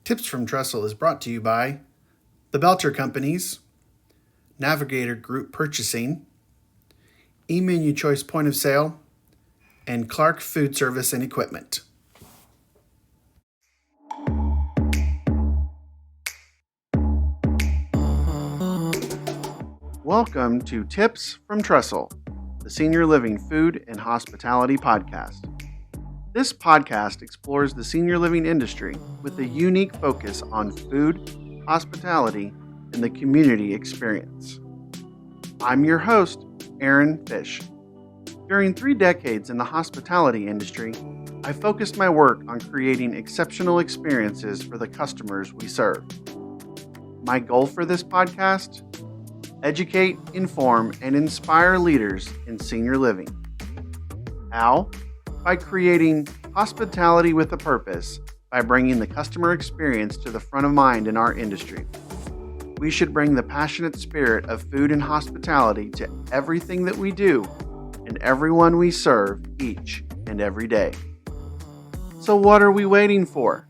Tips from Trestle is brought to you by the Belter Companies, Navigator Group Purchasing, eMenu Choice Point of Sale, and Clark Food Service and Equipment. Welcome to Tips from Trestle, the Senior Living Food and Hospitality Podcast. This podcast explores the senior living industry with a unique focus on food, hospitality, and the community experience. I'm your host, Aaron Fish. During 3 decades in the hospitality industry, I focused my work on creating exceptional experiences for the customers we serve. My goal for this podcast? Educate, inform, and inspire leaders in senior living. How? By creating hospitality with a purpose, by bringing the customer experience to the front of mind in our industry. We should bring the passionate spirit of food and hospitality to everything that we do and everyone we serve each and every day. So what are we waiting for?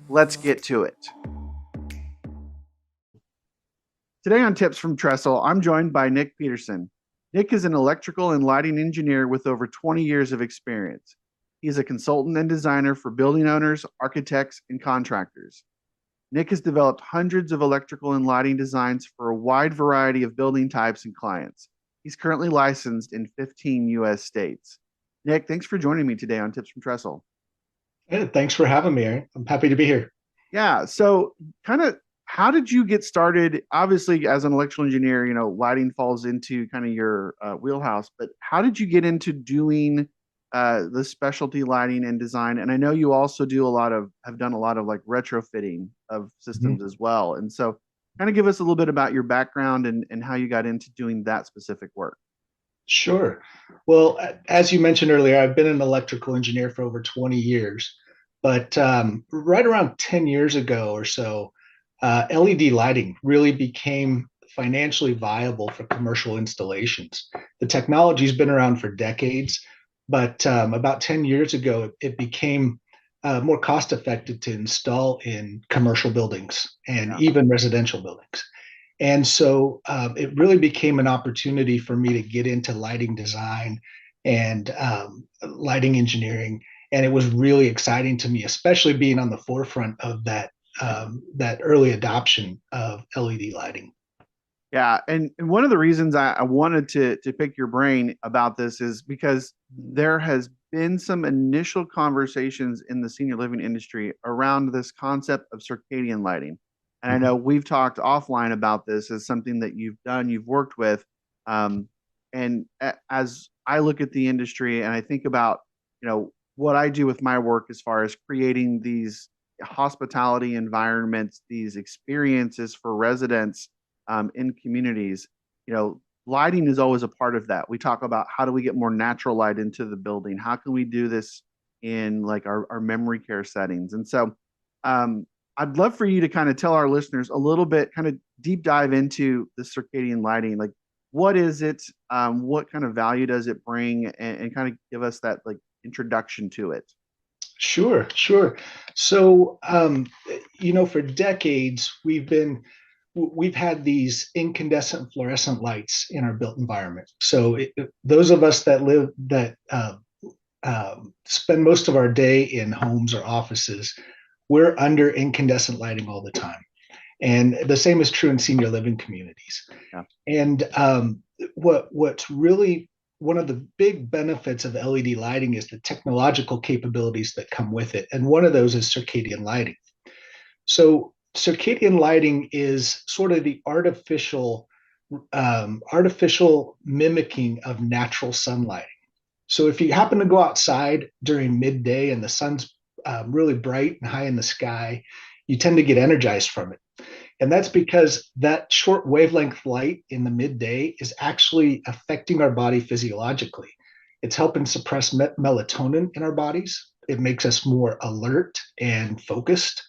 Let's get to it. Today on Tips from Trestle, I'm joined by Nick Pedersen. Nick is an electrical and lighting engineer with over 20 years of experience. He is a consultant and designer for building owners, architects, and contractors. Nick has developed hundreds of electrical and lighting designs for a wide variety of building types and clients. He's currently licensed in 15 U.S. states. Nick, thanks for joining me today on Tips from Trestle. Hey, thanks for having me, Aaron. I'm happy to be here. Yeah, so how did you get started? Obviously, as an electrical engineer, lighting falls into kind of your wheelhouse, but how did you get into doing the specialty lighting and design? And I know you also have done a lot of like retrofitting of systems as well. And so kind of give us a little bit about your background and how you got into doing that specific work. Sure. Well, as you mentioned earlier, I've been an electrical engineer for over 20 years, but right around 10 years ago or so, LED lighting really became financially viable for commercial installations. The technology's been around for decades, but about 10 years ago, it became more cost effective to install in commercial buildings and even residential buildings. And so it really became an opportunity for me to get into lighting design and lighting engineering. And it was really exciting to me, especially being on the forefront of that early adoption of LED lighting. Yeah, and one of the reasons I wanted to pick your brain about this is because there has been some initial conversations in the senior living industry around this concept of circadian lighting. And I know we've talked offline about this as something that you've done, you've worked with. And as I look at the industry and I think about, what I do with my work as far as creating these hospitality environments, these experiences for residents in communities, lighting is always a part of that. We talk about how do we get more natural light into the building? How can we do this in like our memory care settings? And so I'd love for you to kind of tell our listeners a little bit, kind of deep dive into the circadian lighting. Like, what is it? What kind of value does it bring? And kind of give us that like introduction to it. Sure. So, for decades, we've had these incandescent fluorescent lights in our built environment. So those of us that spend most of our day in homes or offices, we're under incandescent lighting all the time. And the same is true in senior living communities. Yeah. And what's really one of the big benefits of LED lighting is the technological capabilities that come with it. And one of those is circadian lighting. So circadian lighting is sort of the artificial mimicking of natural sunlight. So if you happen to go outside during midday and the sun's really bright and high in the sky, you tend to get energized from it. And that's because that short wavelength light in the midday is actually affecting our body physiologically. It's helping suppress melatonin in our bodies. It makes us more alert and focused.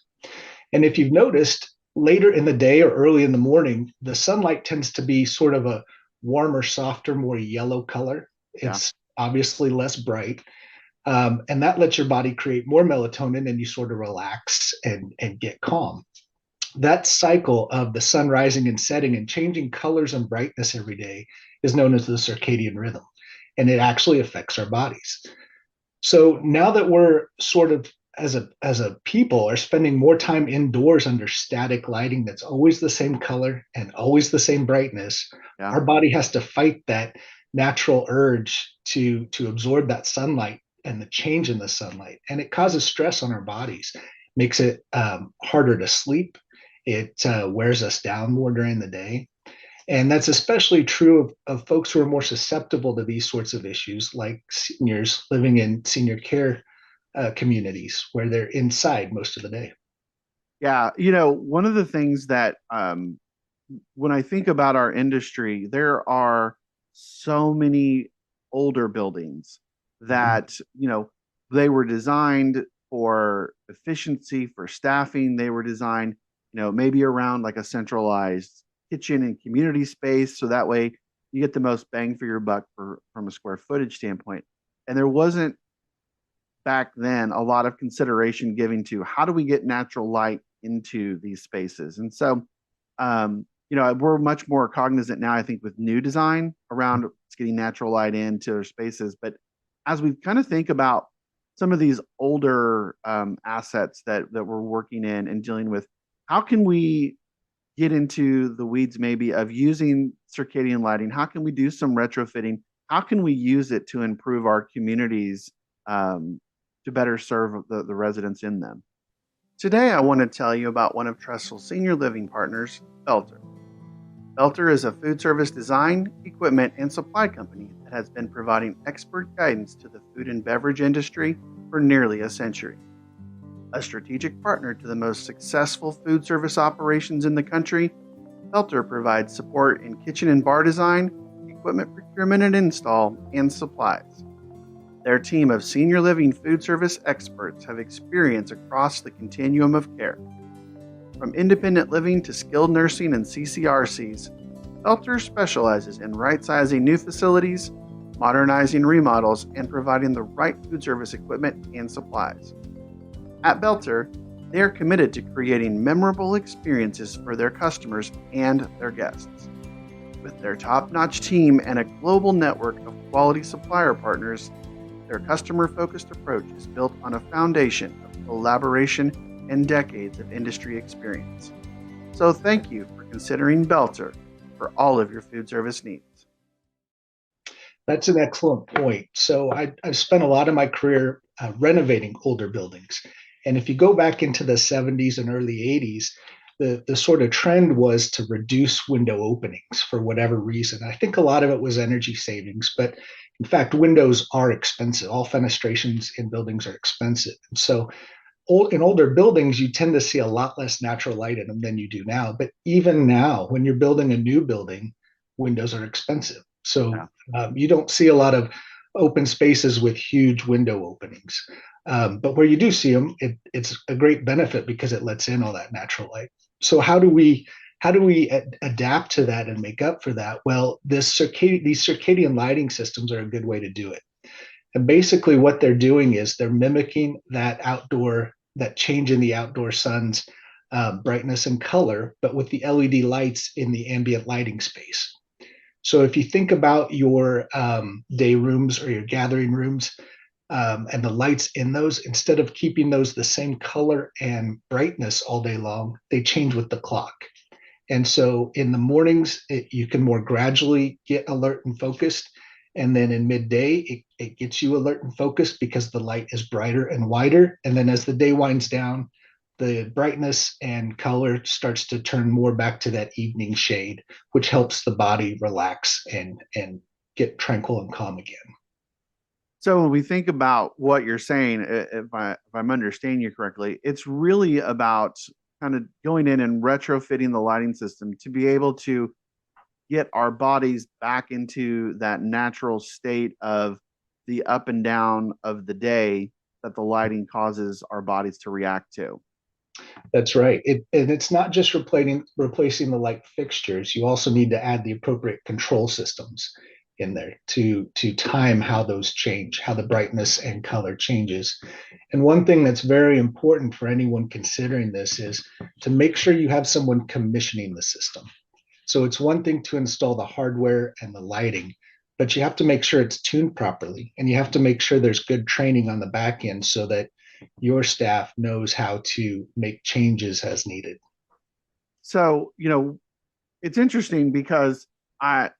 And if you've noticed, later in the day or early in the morning, the sunlight tends to be sort of a warmer, softer, more yellow color. It's obviously less bright. And that lets your body create more melatonin and you sort of relax and get calm. That cycle of the sun rising and setting and changing colors and brightness every day is known as the circadian rhythm, and it actually affects our bodies. So now that we're sort of as a people are spending more time indoors under static lighting that's always the same color and always the same brightness, Yeah. our body has to fight that natural urge to absorb that sunlight and the change in the sunlight, and it causes stress on our bodies, makes it harder to sleep. It wears us down more during the day, and that's especially true of folks who are more susceptible to these sorts of issues, like seniors living in senior care communities where they're inside most of the day. Yeah. One of the things that when I think about our industry, there are so many older buildings that, they were designed for efficiency, for staffing. They were designed, maybe around like a centralized kitchen and community space. So that way you get the most bang for your buck from a square footage standpoint. And there wasn't back then a lot of consideration given to how do we get natural light into these spaces. And so, we're much more cognizant now, I think, with new design around getting natural light into our spaces. But as we kind of think about some of these older assets that we're working in and dealing with, how can we get into the weeds maybe of using circadian lighting? How can we do some retrofitting? How can we use it to improve our communities to better serve the residents in them? Today, I want to tell you about one of Trestle's senior living partners, Belter. Belter is a food service design, equipment, and supply company that has been providing expert guidance to the food and beverage industry for nearly a century. A strategic partner to the most successful food service operations in the country, Belter provides support in kitchen and bar design, equipment procurement and install, and supplies. Their team of senior living food service experts have experience across the continuum of care. From independent living to skilled nursing and CCRCs, Belter specializes in right-sizing new facilities, modernizing remodels, and providing the right food service equipment and supplies. At Belter, they are committed to creating memorable experiences for their customers and their guests. With their top-notch team and a global network of quality supplier partners, their customer-focused approach is built on a foundation of collaboration and decades of industry experience. So thank you for considering Belter for all of your food service needs. That's an excellent point. So I've spent a lot of my career renovating older buildings. And if you go back into the 70s and early 80s, the sort of trend was to reduce window openings for whatever reason. I think a lot of it was energy savings, but in fact, windows are expensive. All fenestrations in buildings are expensive. And so in older buildings, you tend to see a lot less natural light in them than you do now. But even now, when you're building a new building, windows are expensive. So Yeah. you don't see a lot of open spaces with huge window openings. But where you do see them, it's a great benefit because it lets in all that natural light. So how do we adapt to that and make up for that? Well, these circadian lighting systems are a good way to do it. And basically, what they're doing is they're mimicking that change in the outdoor sun's brightness and color, but with the LED lights in the ambient lighting space. So if you think about your day rooms or your gathering rooms and the lights in those, instead of keeping those the same color and brightness all day long, they change with the clock. And so in the mornings, you can more gradually get alert and focused. And then in midday, it gets you alert and focused because the light is brighter and wider. And then as the day winds down, the brightness and color starts to turn more back to that evening shade, which helps the body relax and get tranquil and calm again. So when we think about what you're saying, if I'm understanding you correctly, it's really about kind of going in and retrofitting the lighting system to be able to get our bodies back into that natural state of the up and down of the day that the lighting causes our bodies to react to. That's right. And it's not just replacing the light fixtures. You also need to add the appropriate control systems. in there to time how those change, how the brightness and color changes. And one thing that's very important for anyone considering this is to make sure you have someone commissioning the system. So it's one thing to install the hardware and the lighting, but you have to make sure it's tuned properly, and you have to make sure there's good training on the back end so that your staff knows how to make changes as needed. So, it's interesting because I,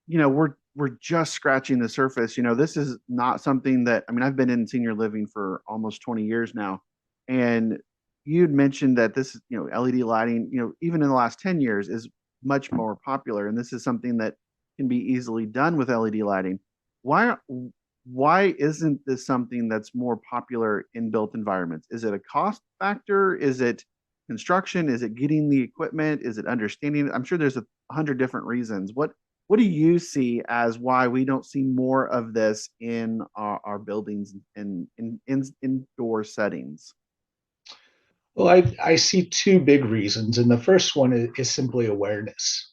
we're just scratching the surface. This is not something that, I mean, I've been in senior living for almost 20 years now. And you'd mentioned that this, LED lighting, even in the last 10 years is much more popular. And this is something that can be easily done with LED lighting. Why, why isn't this something that's more popular in built environments? Is it a cost factor? Is it construction? Is it getting the equipment? Is it understanding? I'm sure there's 100 different reasons. What do you see as why we don't see more of this in our buildings and in indoor settings? Well, I see two big reasons, and the first one is simply awareness.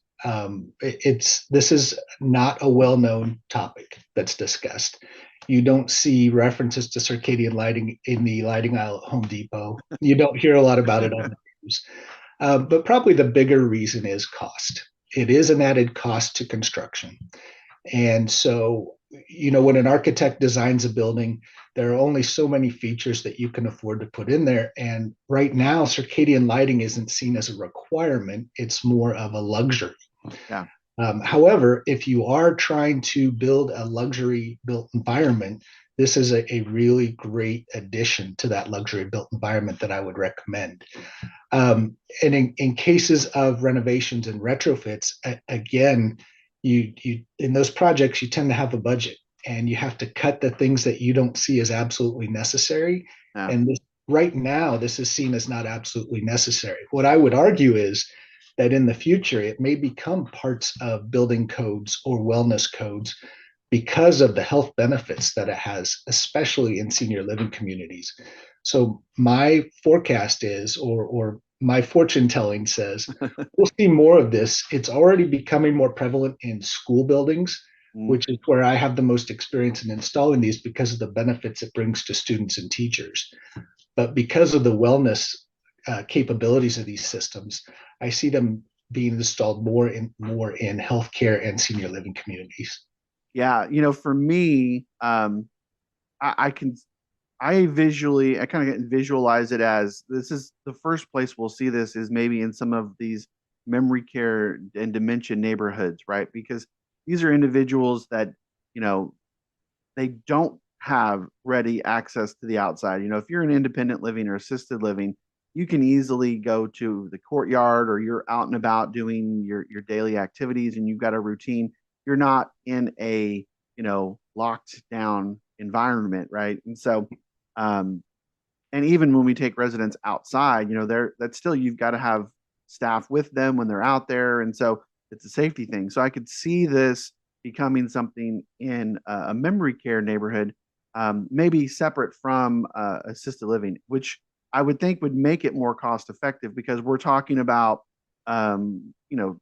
It's this is not a well-known topic that's discussed. You don't see references to circadian lighting in the lighting aisle at Home Depot. You don't hear a lot about it on the news. But probably the bigger reason is cost. It is an added cost to construction. And so, when an architect designs a building, there are only so many features that you can afford to put in there. And right now, circadian lighting isn't seen as a requirement, it's more of a luxury. Yeah. However, if you are trying to build a luxury built environment, this is a really great addition to that luxury built environment that I would recommend. And in cases of renovations and retrofits, again, you in those projects you tend to have a budget, and you have to cut the things that you don't see as absolutely necessary. Yeah. And right now, this is seen as not absolutely necessary. What I would argue is that in the future, it may become parts of building codes or wellness codes because of the health benefits that it has, especially in senior living communities. So my forecast is, or my fortune telling says, we'll see more of this. It's already becoming more prevalent in school buildings, Mm. which is where I have the most experience in installing these because of the benefits it brings to students and teachers. But because of the wellness capabilities of these systems, I see them being installed more in healthcare and senior living communities. Yeah. For me, I can I kind of visualize it as this is the first place we'll see this is maybe in some of these memory care and dementia neighborhoods, right? Because these are individuals that, you know, they don't have ready access to the outside. If you're in independent living or assisted living, you can easily go to the courtyard or you're out and about doing your daily activities and you've got a routine. You're not in a, locked down environment, right? And so, um, and even when we take residents outside, that's still, you've got to have staff with them when they're out there. And so it's a safety thing. So I could see this becoming something in a memory care neighborhood, maybe separate from assisted living, which I would think would make it more cost effective because we're talking about, um, you know,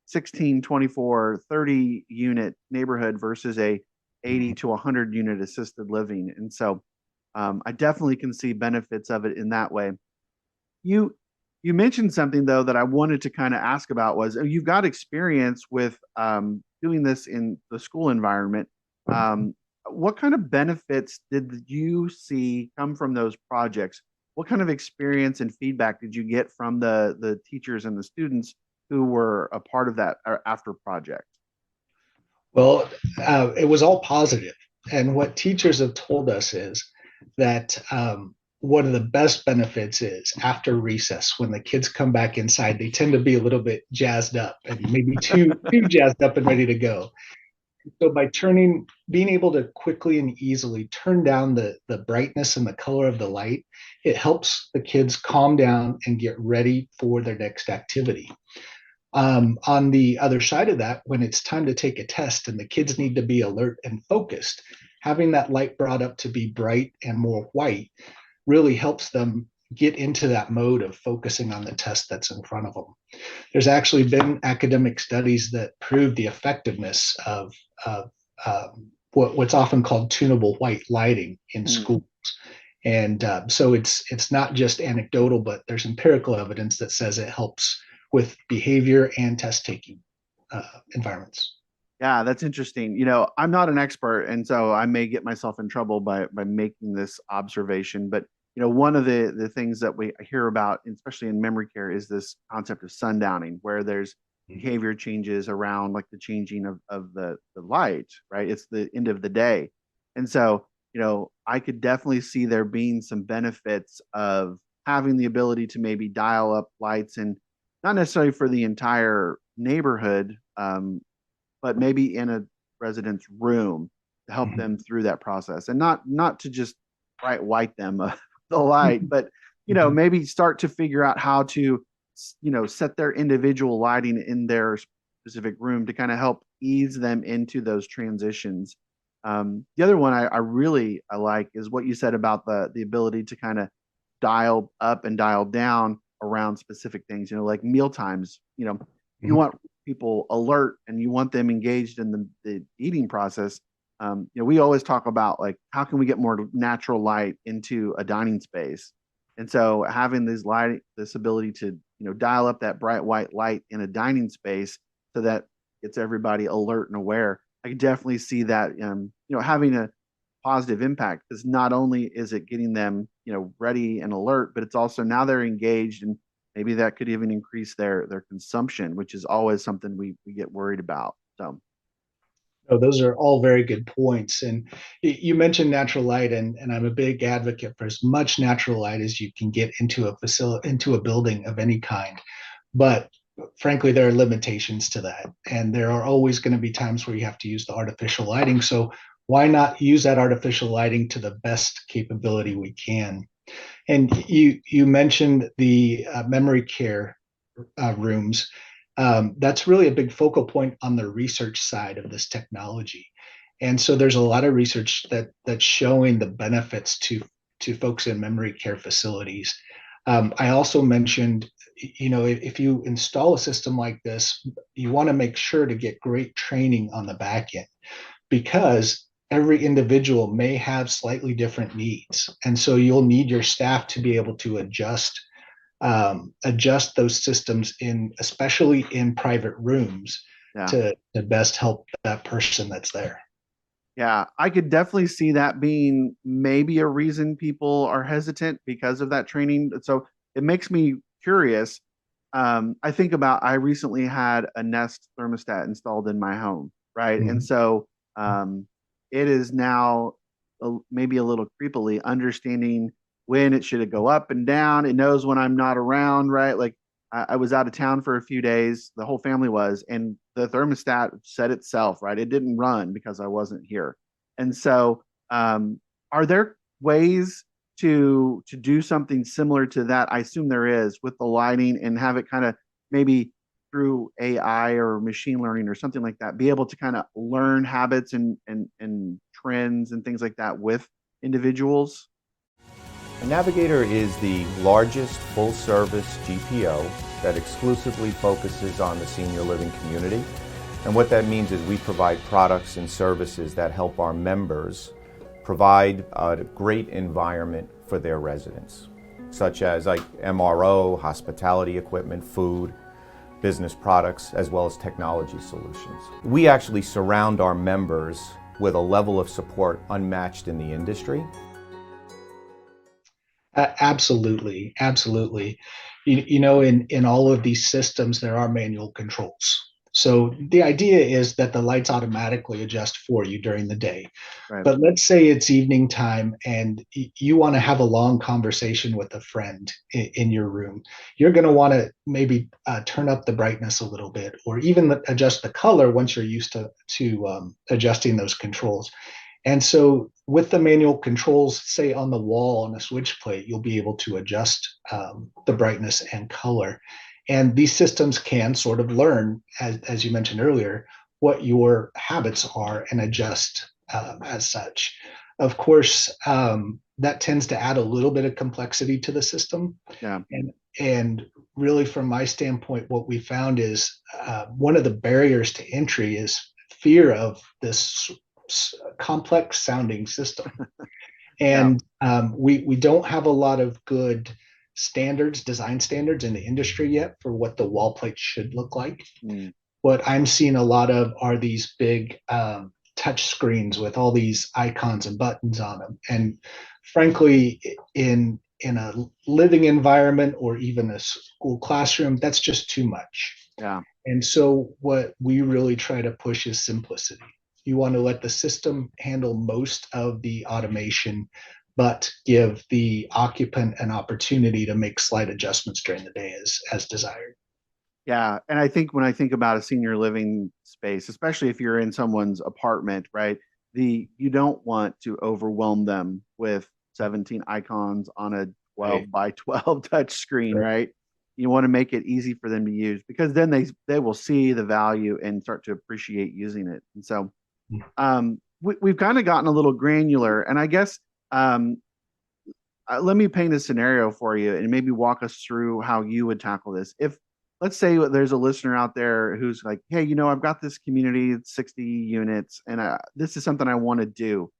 16, 24, 30 unit neighborhood versus a 80 to 100 unit assisted living. And so I definitely can see benefits of it in that way. You you mentioned something though that I wanted to kind of ask about was you've got experience with doing this in the school environment. What kind of benefits did you see come from those projects? What kind of experience and feedback did you get from the teachers and the students who were a part of that after project? Well, it was all positive. And what teachers have told us is that one of the best benefits is after recess, when the kids come back inside, they tend to be a little bit jazzed up and maybe too jazzed up and ready to go. So by being able to quickly and easily turn down the brightness and the color of the light, it helps the kids calm down and get ready for their next activity. On the other side of that, when it's time to take a test and the kids need to be alert and focused, having that light brought up to be bright and more white really helps them get into that mode of focusing on the test that's in front of them. There's actually been academic studies that prove the effectiveness of what's often called tunable white lighting in Mm. schools. And so it's not just anecdotal, but there's empirical evidence that says it helps with behavior and test taking environments. Yeah, that's interesting. I'm not an expert, and so I may get myself in trouble by making this observation. But one of the things that we hear about, especially in memory care, is this concept of sundowning, where there's behavior changes around like the changing of the light, right? It's the end of the day. And so, I could definitely see there being some benefits of having the ability to maybe dial up lights, and not necessarily for the entire neighborhood, but maybe in a resident's room to help Mhm. them through that process, and not to just bright white them the light, Mhm. but Mhm. maybe start to figure out how to set their individual lighting in their specific room to kind of help ease them into those transitions. The other one I really I like is what you said about the ability to kind of dial up and dial down around specific things, like meal times. You Mhm. want people alert and you want them engaged in the eating process. We always talk about like how can we get more natural light into a dining space, and so having this ability to dial up that bright white light in a dining space so that gets everybody alert and aware. I can definitely see that having a positive impact, because not only is it getting them ready and alert, but it's also now they're engaged, and maybe that could even increase their consumption, which is always something we get worried about. So Oh, those are all very good points. And you mentioned natural light, and I'm a big advocate for as much natural light as you can get into a facility, into a building of any kind. But frankly, there are limitations to that. And there are always going to be times where you have to use the artificial lighting. So why not use that artificial lighting to the best capability we can? And you mentioned the memory care rooms. That's really a big focal point on the research side of this technology. And so there's a lot of research that's showing the benefits to folks in memory care facilities. I also mentioned, if you install a system like this, you want to make sure to get great training on the back end, because every individual may have slightly different needs. And so you'll need your staff to be able to adjust those systems in, especially in private rooms, yeah. to best help that person that's there. Yeah, I could definitely see that being maybe a reason people are hesitant because of that training. So it makes me curious. I think about I recently had a Nest thermostat installed in my home, right? And Mhm. so it is now maybe a little creepily understanding when it should go up and down. It knows when I'm not around, right? Like I was out of town for a few days, the whole family was, and the thermostat set itself, right? It didn't run because I wasn't here. And so, are there ways to do something similar to that? I assume there is with the lighting, and have it kind of maybe through AI or machine learning or something like that, be able to kind of learn habits and trends and things like that with individuals. A Navigator is the largest full-service GPO that exclusively focuses on the senior living community. And what that means is we provide products and services that help our members provide a great environment for their residents, such as like MRO, hospitality equipment, food, business products, as well as technology solutions. We actually surround our members with a level of support unmatched in the industry. Absolutely, absolutely. In all of these systems, there are manual controls. So the idea is that the lights automatically adjust for you during the day. Right. But let's say it's evening time and you want to have a long conversation with a friend in your room. You're going to want to maybe turn up the brightness a little bit, or even adjust the color once you're used to adjusting those controls. And so with the manual controls, say on the wall on a switch plate, you'll be able to adjust the brightness and color. And these systems can sort of learn, as you mentioned earlier, what your habits are and adjust as such. Of course, that tends to add a little bit of complexity to the system. Yeah. And really, from my standpoint, what we found is one of the barriers to entry is fear of this complex sounding system. Yeah. And we don't have a lot of good standards, design standards in the industry yet for what the wall plate should look like. Mm. What I'm seeing a lot of are these big touch screens with all these icons and buttons on them. And frankly, in a living environment or even a school classroom, that's just too much. Yeah. And so what we really try to push is simplicity. You want to let the system handle most of the automation, but give the occupant an opportunity to make slight adjustments during the day as desired. Yeah. And I think when I think about a senior living space, especially if you're in someone's apartment, right? You don't want to overwhelm them with 17 icons on a Right. 12 by 12 touch screen, Right. right? You want to make it easy for them to use because then they will see the value and start to appreciate using it. And so we've kind of gotten a little granular, and I guess um, let me paint a scenario for you and maybe walk us through how you would tackle this. If let's say there's a listener out there who's like, hey, I've got this community, it's 60 units, and this is something I want to do.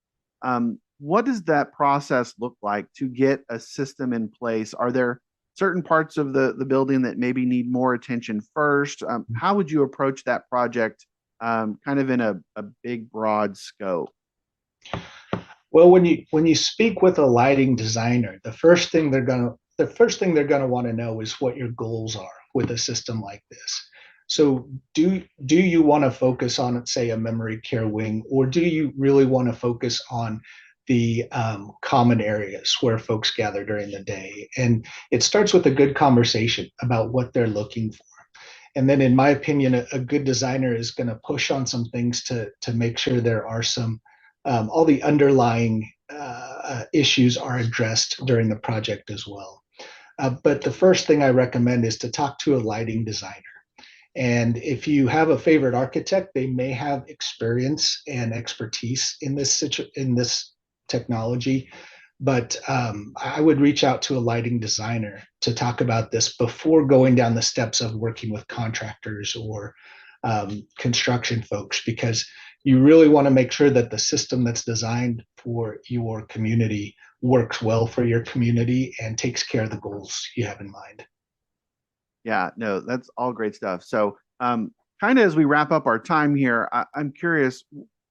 What does that process look like to get a system in place? Are there certain parts of the building that maybe need more attention first? How would you approach that project kind of in a big, broad scope? Well, when you speak with a lighting designer, the first thing they're gonna want to know is what your goals are with a system like this. So do you want to focus on, say, a memory care wing, or do you really want to focus on the common areas where folks gather during the day? And it starts with a good conversation about what they're looking for. And then, in my opinion, a good designer is going to push on some things to make sure there are some all the underlying issues are addressed during the project as well. But the first thing I recommend is to talk to a lighting designer. And if you have a favorite architect, they may have experience and expertise in this technology. But I would reach out to a lighting designer to talk about this before going down the steps of working with contractors or construction folks, because you really want to make sure that the system that's designed for your community works well for your community and takes care of the goals you have in mind. Yeah, no, that's all great stuff. So, kind of as we wrap up our time here, I'm curious,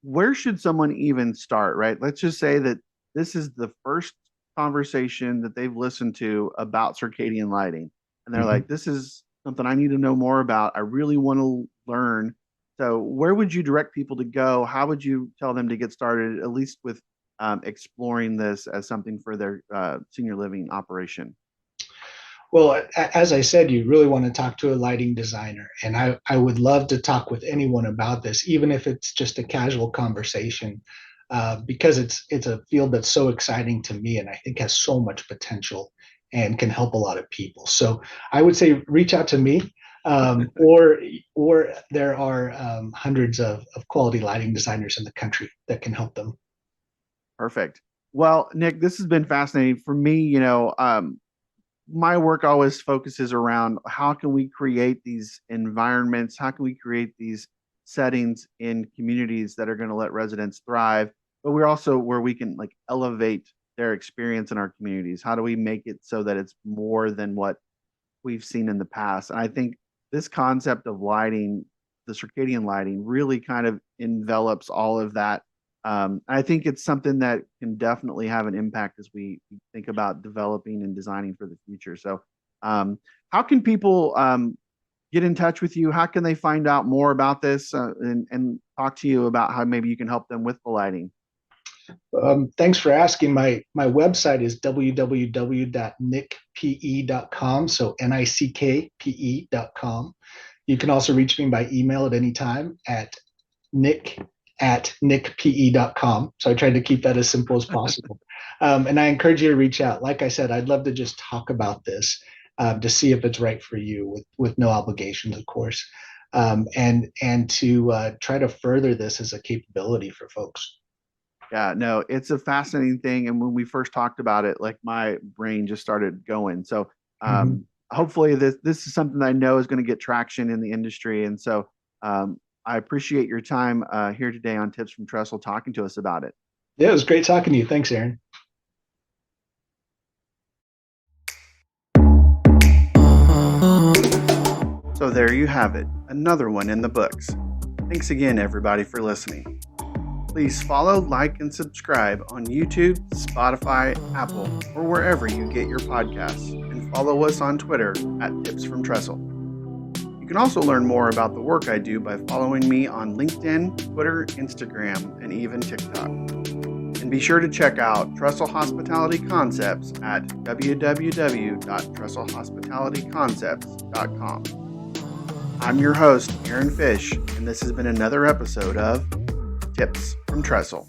where should someone even start, right? Let's just say that this is the first conversation that they've listened to about circadian lighting, and they're Mhm. like, this is something I need to know more about. I really want to learn. So, where would you direct people to go? How would you tell them to get started, at least with exploring this as something for their senior living operation? Well, as I said, you really want to talk to a lighting designer. And I would love to talk with anyone about this, even if it's just a casual conversation, because it's a field that's so exciting to me and I think has so much potential and can help a lot of people. So I would say reach out to me, or there are hundreds of quality lighting designers in the country that can help them. Perfect. Well, Nick, this has been fascinating for me. My work always focuses around how can we create these environments, how can we create these settings in communities that are going to let residents thrive, but we're also where we can like elevate their experience in our communities. How do we make it so that it's more than what we've seen in the past? And I think this concept of lighting, the circadian lighting, really kind of envelops all of that. I think it's something that can definitely have an impact as we think about developing and designing for the future. So, how can people get in touch with you? How can they find out more about this and talk to you about how maybe you can help them with the lighting? Thanks for asking. My website is www.nickpe.com. So nickpe.com. You can also reach me by email at any time at nick@nickpe.com. So I tried to keep that as simple as possible. And I encourage you to reach out. Like I said, I'd love to just talk about this to see if it's right for you with no obligations, of course, and to try to further this as a capability for folks. Yeah, no, it's a fascinating thing. And when we first talked about it, like my brain just started going. So Hmm. hopefully this is something that I know is going to get traction in the industry. And so I appreciate your time here today on Tips from Trestle talking to us about it. Yeah, it was great talking to you. Thanks, Aaron. So there you have it, another one in the books. Thanks again, everybody, for listening. Please follow, like, and subscribe on YouTube, Spotify, Apple, or wherever you get your podcasts, and follow us on Twitter at Tips from Trestle. You can also learn more about the work I do by following me on LinkedIn, Twitter, Instagram, and even TikTok. And be sure to check out Trestle Hospitality Concepts at www.trestlehospitalityconcepts.com. I'm your host, Aaron Fish, and this has been another episode of Tips from Trestle.